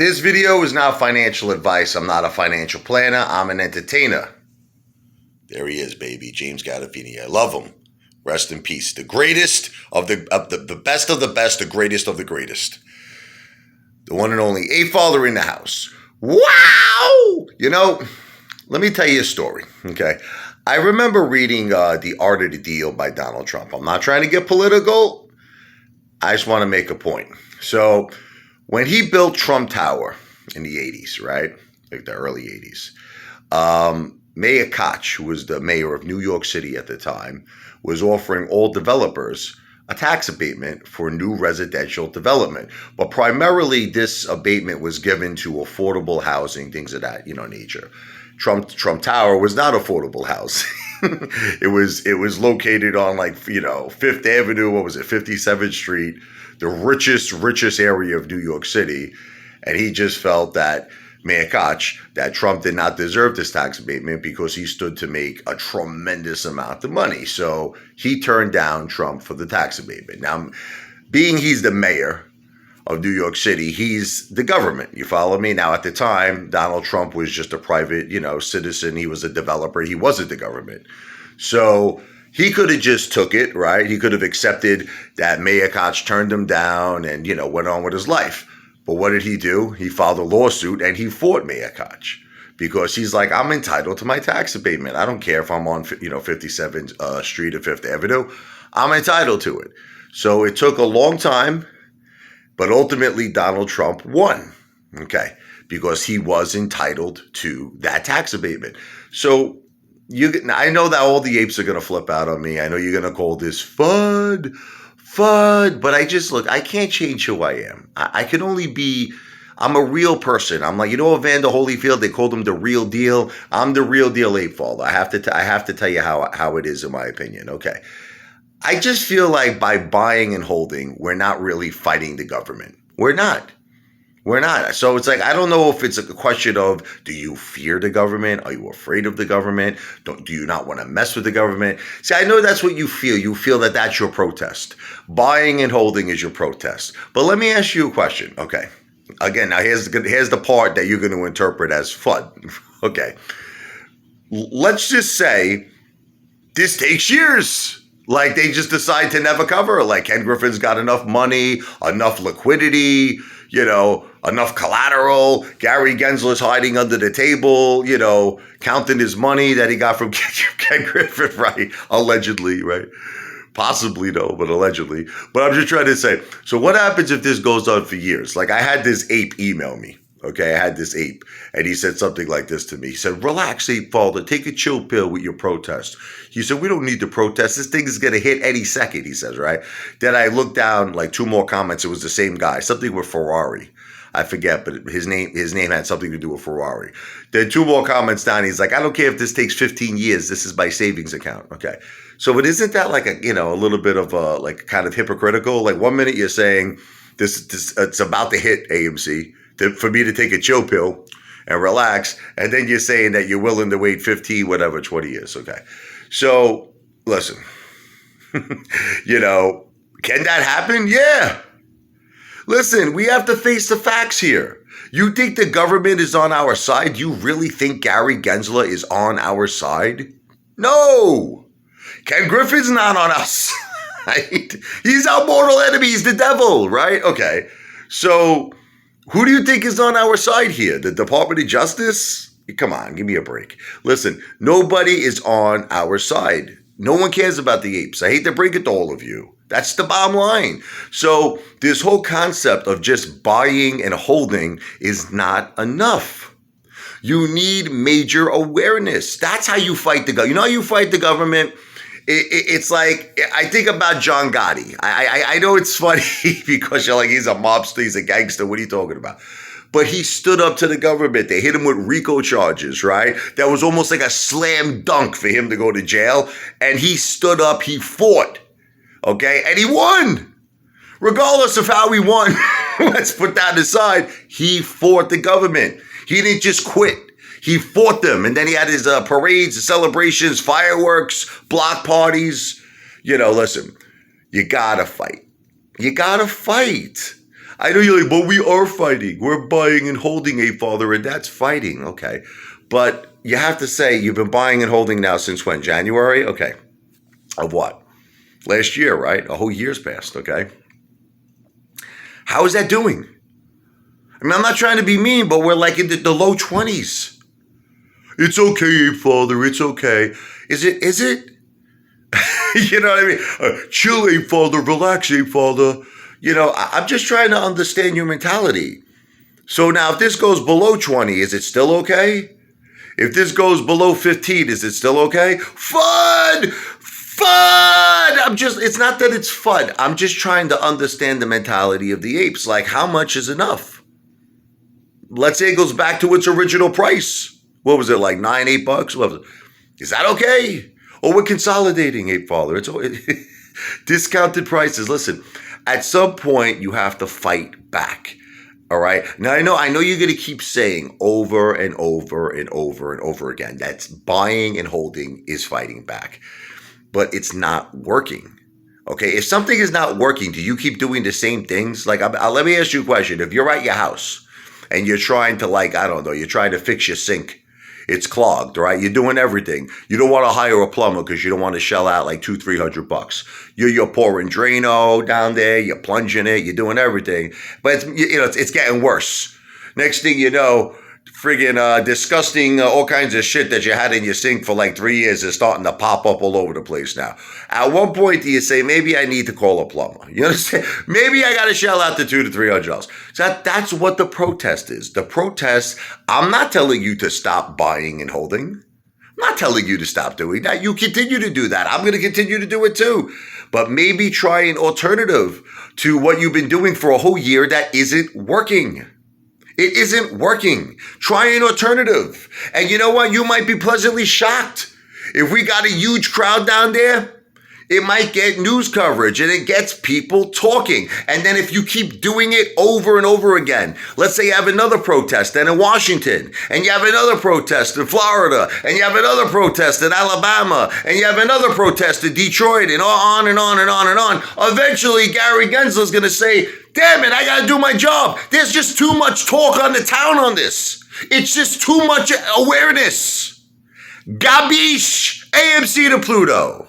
This video is not financial advice. I'm not a financial planner. I'm an entertainer. There he is, baby. James Gandolfini. I love him. Rest in peace. The greatest of the best of the best, the greatest of the greatest. The one and only ape father in the house. Wow! You know, let me tell you a story, okay? I remember reading The Art of the Deal by Donald Trump. I'm not trying to get political. I just want to make a point. So, when he built Trump Tower in the 80s, right? Like the early 80s, Mayor Koch, who was the mayor of New York City at the time, was offering all developers a tax abatement for new residential development. But primarily, this abatement was given to affordable housing, things of that, nature. Trump Tower was not affordable housing. It was located on Fifth Avenue, 57th Street, the richest area of New York City. And he just felt that Mayor Koch, that Trump did not deserve this tax abatement because he stood to make a tremendous amount of money. So he turned down Trump for the tax abatement. Now, being he's the mayor of New York City, he's the government. You follow me? Now, at the time, Donald Trump was just a private, citizen. He was a developer. He wasn't the government. So he could have just took it, right? He could have accepted that Mayor Koch turned him down and, went on with his life. But what did he do? He filed a lawsuit and he fought Mayor Koch because he's like, I'm entitled to my tax abatement. I don't care if I'm on, 57th Street or Fifth Avenue. I'm entitled to it. So it took a long time, but ultimately Donald Trump won, okay, because he was entitled to that tax abatement. So I know that all the apes are going to flip out on me. I know you're going to call this FUD, but I can't change who I am. I can only be, I'm a real person. I'm like, Evander Holyfield, they called him the real deal. I'm the real deal ape father. I have to tell you how it is in my opinion, okay? I just feel like by buying and holding, we're not really fighting the government. We're not. So it's like, I don't know if it's a question of, do you fear the government? Are you afraid of the government? Do you not want to mess with the government? See, I know that's what you feel. You feel that that's your protest. Buying and holding is your protest. But let me ask you a question. Okay. Again, now here's the part that you're going to interpret as FUD. Okay. Let's just say this takes years. Like they just decide to never cover. Like Ken Griffin's got enough money, enough liquidity, enough collateral. Gary Gensler's hiding under the table, counting his money that he got from Ken Griffin, right? Allegedly, right? Possibly, though, but allegedly. But I'm just trying to say, so what happens if this goes on for years? Like I had this ape email me. Okay, I had this ape, and he said something like this to me. He said, relax, ape father, take a chill pill with your protest. He said, we don't need to protest. This thing is going to hit any second, he says, right? Then I looked down, like two more comments. It was the same guy, something with Ferrari. I forget, but his name had something to do with Ferrari. Then two more comments down, he's like, I don't care if this takes 15 years. This is my savings account, okay? So, but isn't that like a little bit of a, kind of hypocritical? Like 1 minute you're saying this it's about to hit AMC, for me to take a chill pill and relax. And then you're saying that you're willing to wait 15, 20 years. Okay. So listen, can that happen? Yeah. Listen, we have to face the facts here. You think the government is on our side? You really think Gary Gensler is on our side? No. Ken Griffin's not on our side. He's our mortal enemy. He's the devil, right? Okay. So who do you think is on our side here? The Department of Justice? Come on, give me a break. Listen, nobody is on our side. No one cares about the apes. I hate to break it to all of you. That's the bottom line. So this whole concept of just buying and holding is not enough. You need major awareness. That's how you fight the government. You know how you fight the government? It's like, I think about John Gotti. I know it's funny because you're like, he's a mobster, he's a gangster. What are you talking about? But he stood up to the government. They hit him with RICO charges, right? That was almost like a slam dunk for him to go to jail. And he stood up, he fought, okay? And he won. Regardless of how he won, let's put that aside. He fought the government. He didn't just quit. He fought them, and then he had his parades, celebrations, fireworks, block parties. Listen, you gotta fight. You gotta fight. I know you're like, but we are fighting. We're buying and holding, Ape Father, and that's fighting. Okay. But you have to say, you've been buying and holding now since when? January? Okay. Of what? Last year, right? A whole year's passed, okay? How is that doing? I mean, I'm not trying to be mean, but we're like in the low 20s. It's okay, Ape Father. It's okay. Is it? You know what I mean? Chill, Ape Father. Relax, Ape Father. You know, I'm just trying to understand your mentality. So now if this goes below 20, is it still okay? If this goes below 15, is it still okay? Fun! It's not that it's fun. I'm just trying to understand the mentality of the apes. Like, how much is enough? Let's say it goes back to its original price. What was it, like $8 bucks? What was it? Is that okay? Or we're consolidating, Ape Father. It's discounted prices. Listen, at some point you have to fight back. All right. Now I know you're going to keep saying over and over and over and over again that's buying and holding is fighting back, but it's not working. Okay. If something is not working, do you keep doing the same things? Like, let me ask you a question. If you're at your house and you're trying to, like, I don't know, you're trying to fix your sink. It's clogged, right? You're doing everything. You don't want to hire a plumber because you don't want to shell out like $200-300 bucks. You're pouring Drano down there. You're plunging it. You're doing everything, but it's getting worse. Next thing you know, friggin' disgusting all kinds of shit that you had in your sink for like 3 years is starting to pop up all over the place now. At one point, do you say, maybe I need to call a plumber? You understand? Maybe I got to shell out the $200-300. So that's what the protest is. The protest, I'm not telling you to stop buying and holding. I'm not telling you to stop doing that. You continue to do that. I'm going to continue to do it too. But maybe try an alternative to what you've been doing for a whole year that isn't working. It isn't working. Try an alternative. And you know what? You might be pleasantly shocked. If we got a huge crowd down there, it might get news coverage and it gets people talking. And then if you keep doing it over and over again, let's say you have another protest then in Washington, and you have another protest in Florida, and you have another protest in Alabama, and you have another protest in Detroit, and on and on and on and on. Eventually, Gary Gensler's going to say, damn it, I got to do my job. There's just too much talk on the town on this. It's just too much awareness. Gabish, AMC to Pluto.